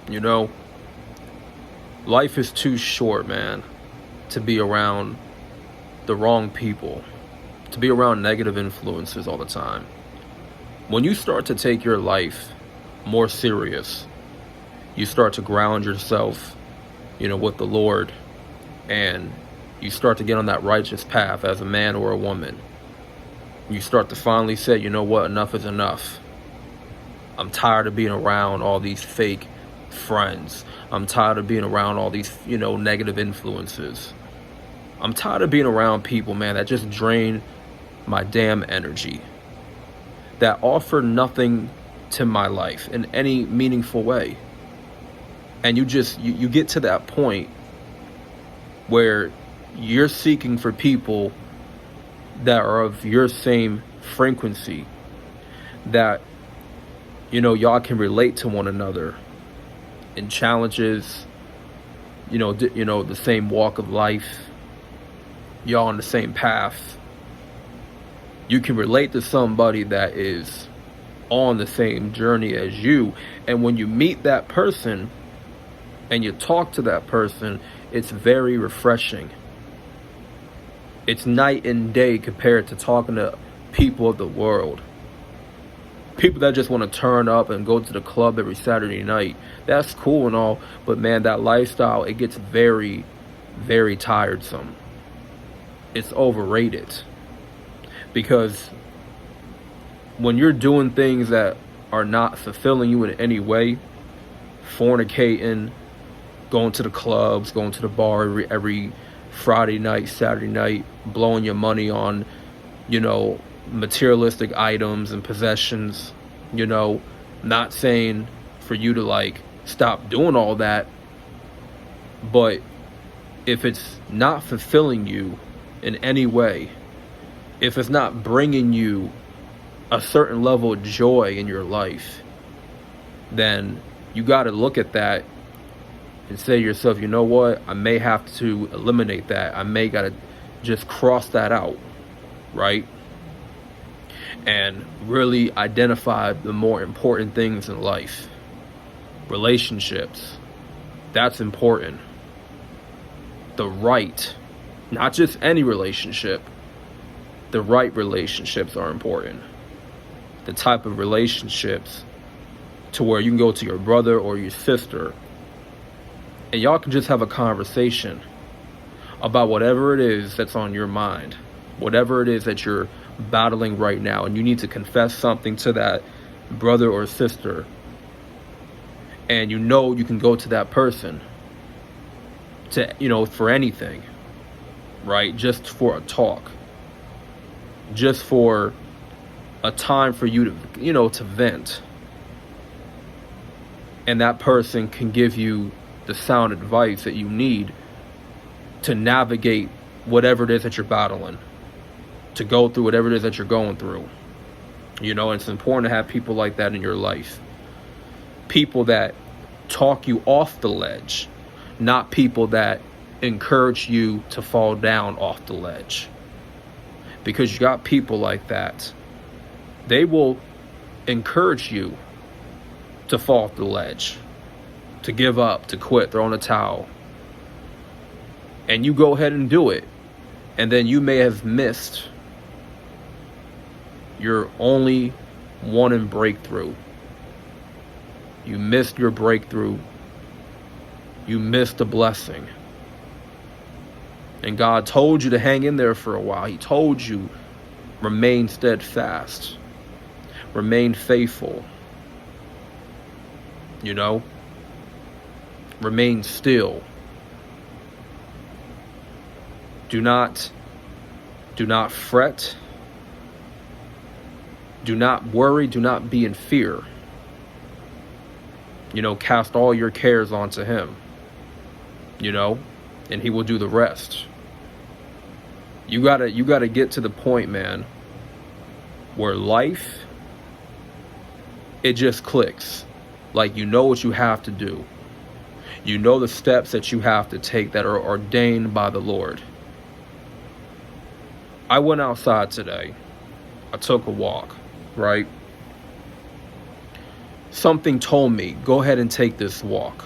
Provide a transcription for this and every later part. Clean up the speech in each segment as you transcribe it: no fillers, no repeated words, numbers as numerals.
You know, life is too short, man, to be around the wrong people, to be around negative influences all the time. When you start to take your life more serious, you start to ground yourself, with the Lord, and you start to get on that righteous path as a man or a woman. You start to finally say, you know what, enough is enough. I'm tired of being around all these fake friends. I'm tired of being around all these, negative influences. I'm tired of being around people, man, that just drain my damn energy, that offer nothing to my life in any meaningful way. And you get to that point where you're seeking for people that are of your same frequency, that y'all can relate to one another in challenges, the same walk of life, y'all on the same path. You can relate to somebody that is on the same journey as you, and when you meet that person and you talk to that person, it's very refreshing. It's night and day compared to talking to people of the world. People that just want to turn up and go to the club every Saturday night. That's cool and all, but man, that lifestyle, it gets very, very tiresome. It's overrated. Because when you're doing things that are not fulfilling you in any way, fornicating, going to the clubs, going to the bar every Friday night, Saturday night, blowing your money on, materialistic items and possessions, not saying for you to stop doing all that, but if it's not fulfilling you in any way, if it's not bringing you a certain level of joy in your life, then you got to look at that and say to yourself, you know what, I may have to eliminate that. I may got to just cross that out, right? And really identify the more important things in life. Relationships, that's important. The right, not just any relationship, the right relationships are important. The type of relationships to where you can go to your brother or your sister and y'all can just have a conversation about whatever it is that's on your mind, whatever it is that you're battling right now, and you need to confess something to that brother or sister, and you can go to that person to for anything, right? Just for a talk, just for a time for you to to vent, and that person can give you the sound advice that you need to navigate whatever it is that you're battling, to go through whatever it is that you're going through. And it's important to have people like that in your life. People that talk you off the ledge, not people that encourage you to fall down off the ledge. Because you got people like that. They will encourage you to fall off the ledge, to give up, to quit, throw in a towel. And you go ahead and do it. And then you may have missed your only one in breakthrough. You missed your breakthrough. You missed a blessing. And God told you to hang in there for a while. He told you, remain steadfast. Remain faithful. Remain still. Do not fret. Do not worry. Do not be in fear. Cast all your cares onto Him. And He will do the rest. You gotta get to the point, man, where life, it just clicks. What you have to do. The steps that you have to take that are ordained by the Lord. I went outside today. I took a walk, right? something told me, go ahead and take this walk.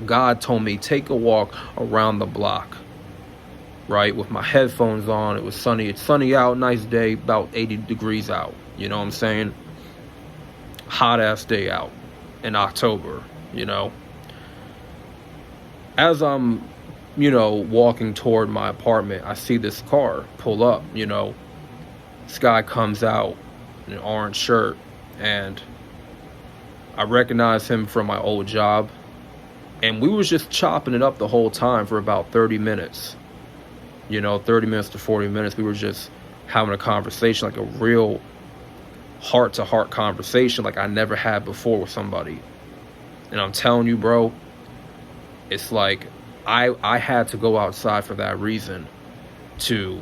God told me, take a walk around the block, right? With my headphones on. It was sunny. It's sunny out, nice day, about 80 degrees out. You know what I'm saying? Hot ass day out in October, you know. As I'm, walking toward my apartment, I see this car pull up, This guy comes out in an orange shirt, and I recognize him from my old job. And we was just chopping it up the whole time for about 30 minutes. 30 minutes to 40 minutes. We were just having a conversation, like a real heart-to-heart conversation like I never had before with somebody. And I'm telling you, bro, it's like I had to go outside for that reason, to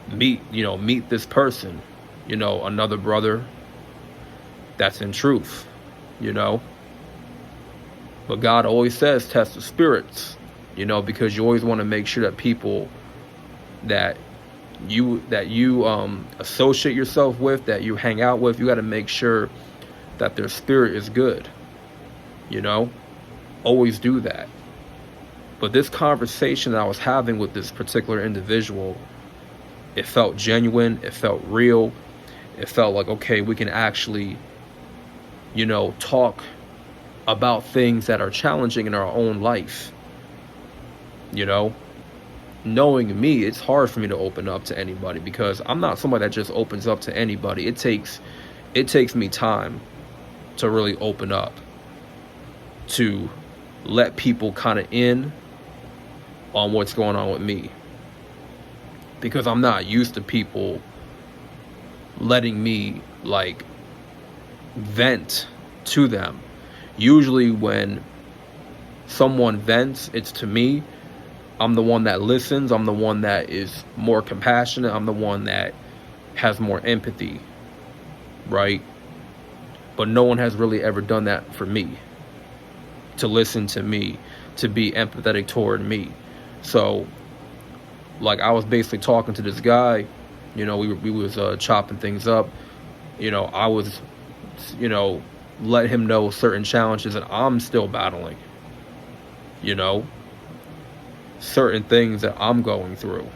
meet this person, another brother that's in truth, But God always says test the spirits, because you always want to make sure that people that you associate yourself with, that you hang out with, you got to make sure that their spirit is good. Always do that. But this conversation that I was having with this particular individual, it felt genuine, it felt real, it felt like, okay, we can actually, talk about things that are challenging in our own life. Knowing me, it's hard for me to open up to anybody, because I'm not somebody that just opens up to anybody. It takes me time to really open up, to let people kind of in on what's going on with me, because I'm not used to people letting me vent to them. Usually when someone vents, it's to me. I'm the one that listens. I'm the one that is more compassionate. I'm the one that has more empathy, right? But no one has really ever done that for me, to listen to me, to be empathetic toward me. So, I was basically talking to this guy, we was chopping things up. I was, let him know certain challenges that I'm still battling, certain things that I'm going through,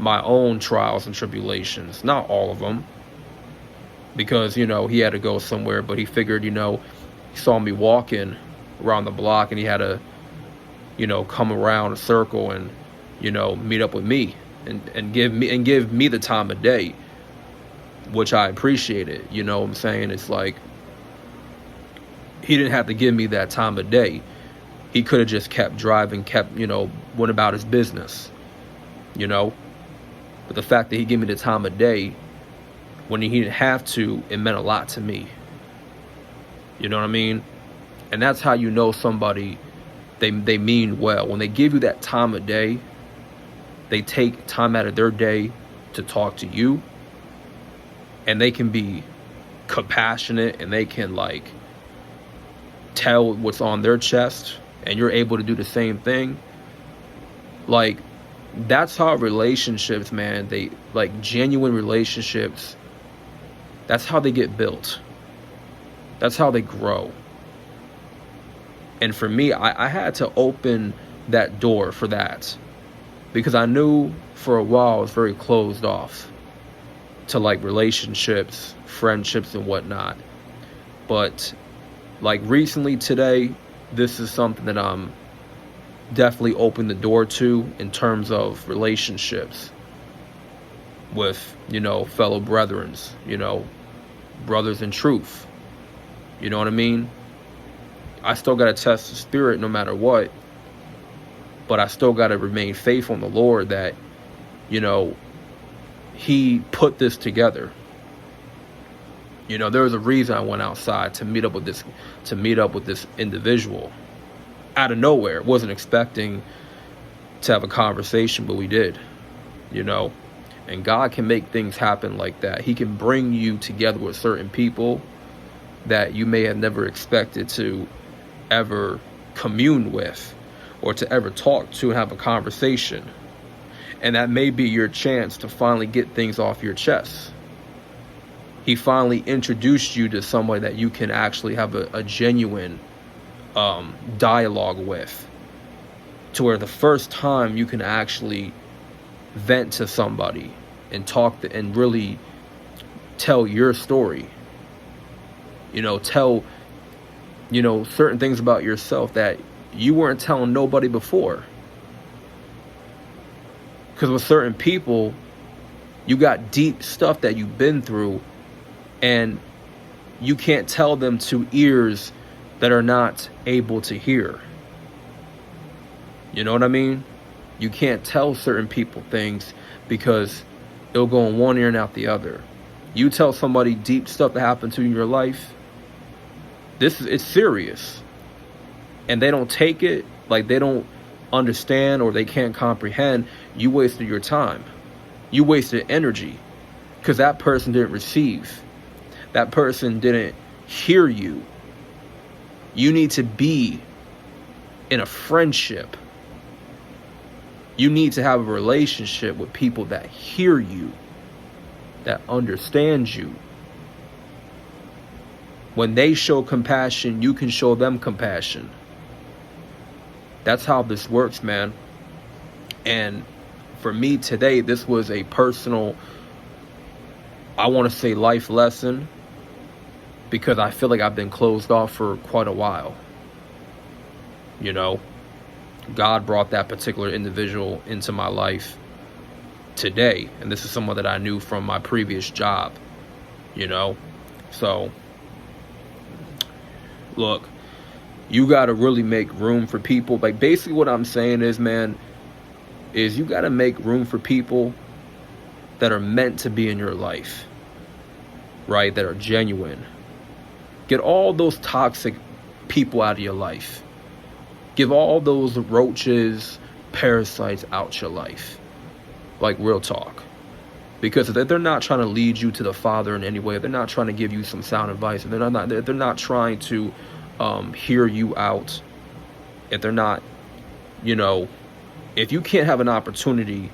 my own trials and tribulations, not all of them, because, he had to go somewhere, but he figured, he saw me walking around the block, and he had to, come around a circle and, meet up with me and give me the time of day, which I appreciated. You know what I'm saying? It's like, he didn't have to give me that time of day. He could have just kept driving, went about his business, But the fact that he gave me the time of day when he didn't have to, it meant a lot to me. You know what I mean? And that's how you know somebody, they mean well. When they give you that time of day, they take time out of their day to talk to you, and they can be compassionate, and they can tell what's on their chest, and you're able to do the same thing. That's how relationships, man, they genuine relationships, that's how they get built. That's how they grow. And for me, I had to open that door for that, because I knew for a while I was very closed off to relationships, friendships, and whatnot. But recently, today, this is something that I'm definitely open the door to, in terms of relationships with, fellow brethrens, brothers in truth. You know what I mean? I still got to test the spirit no matter what, but I still got to remain faithful in the Lord that, he put this together. There was a reason I went outside to meet up with this individual out of nowhere. Wasn't expecting to have a conversation, but we did, and God can make things happen like that. He can bring you together with certain people that you may have never expected to ever commune with, or to ever talk to and have a conversation. And that may be your chance to finally get things off your chest. He finally introduced you to somebody that you can actually have a genuine dialogue with, to where the first time you can actually vent to somebody and talk and really tell your story. Tell certain things about yourself that you weren't telling nobody before. Because with certain people, you got deep stuff that you've been through, and you can't tell them to ears that are not able to hear. You know what I mean? You can't tell certain people things because it'll go in one ear and out the other. You tell somebody deep stuff that happened to you in your life, it's serious. And they don't take it, like they don't understand or they can't comprehend. You wasted your time. You wasted energy because that person didn't receive. That person didn't hear you. You need to be in a friendship. You need to have a relationship with people that hear you, that understand you. When they show compassion, you can show them compassion. That's how this works, man. And for me today, this was a personal, I want to say, life lesson, because I feel like I've been closed off for quite a while. God brought that particular individual into my life today, and this is someone that I knew from my previous job. So look, you got to really make room for people. Like, basically what I'm saying is, man, is you got to make room for people that are meant to be in your life, right? That are genuine. Get all those toxic people out of your life. Give all those roaches, parasites out your life. Like, real talk. Because they're not trying to lead you to the Father in any way. They're not trying to give you some sound advice. They're not trying to hear you out. If they're not, if you can't have an opportunity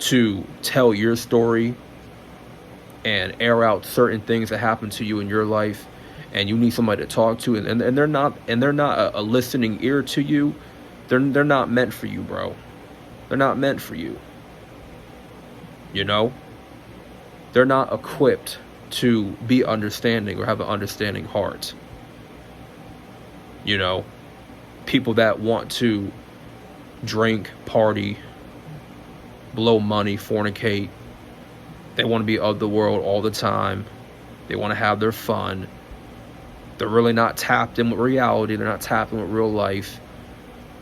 to tell your story and air out certain things that happen to you in your life, and you need somebody to talk to, and they're not a listening ear to you, they're not meant for you, bro. They're not meant for you. They're not equipped to be understanding or have an understanding heart. People that want to drink, party, blow money, fornicate. They want to be of the world all the time. They want to have their fun. They're really not tapped in with reality. They're not tapped in with real life.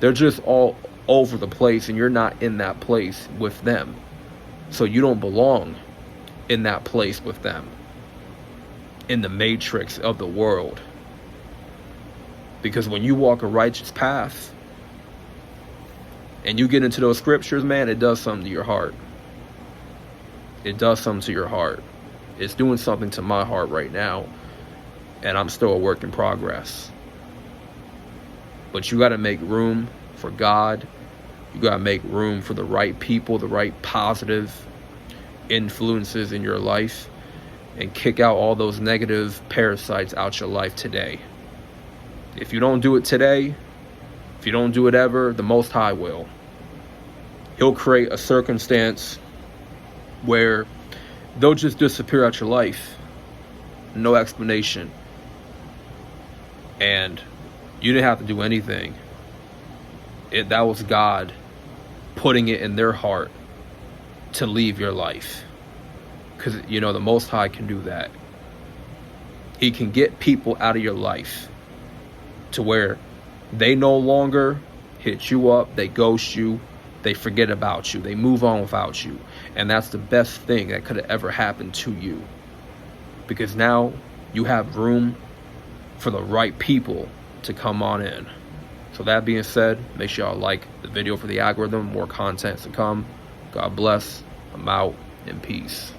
They're just all over the place, and you're not in that place with them. So you don't belong in that place with them, in the matrix of the world. Because when you walk a righteous path and you get into those scriptures, man, it does something to your heart. It does something to your heart. It's doing something to my heart right now. And I'm still a work in progress. But you got to make room for God. You got to make room for the right people, the right positive influences in your life, and kick out all those negative parasites out your life today. If you don't do it today, if you don't do it ever, the Most High will. He'll create a circumstance where they'll just disappear out your life. No explanation. And you didn't have to do anything. That was God putting it in their heart to leave your life. Because, the Most High can do that. He can get people out of your life to where they no longer hit you up, they ghost you, they forget about you, they move on without you. And that's the best thing that could have ever happened to you. Because now you have room for the right people to come on in. So that being said, make sure y'all like the video for the algorithm. More content to come. God bless. I'm out, and peace.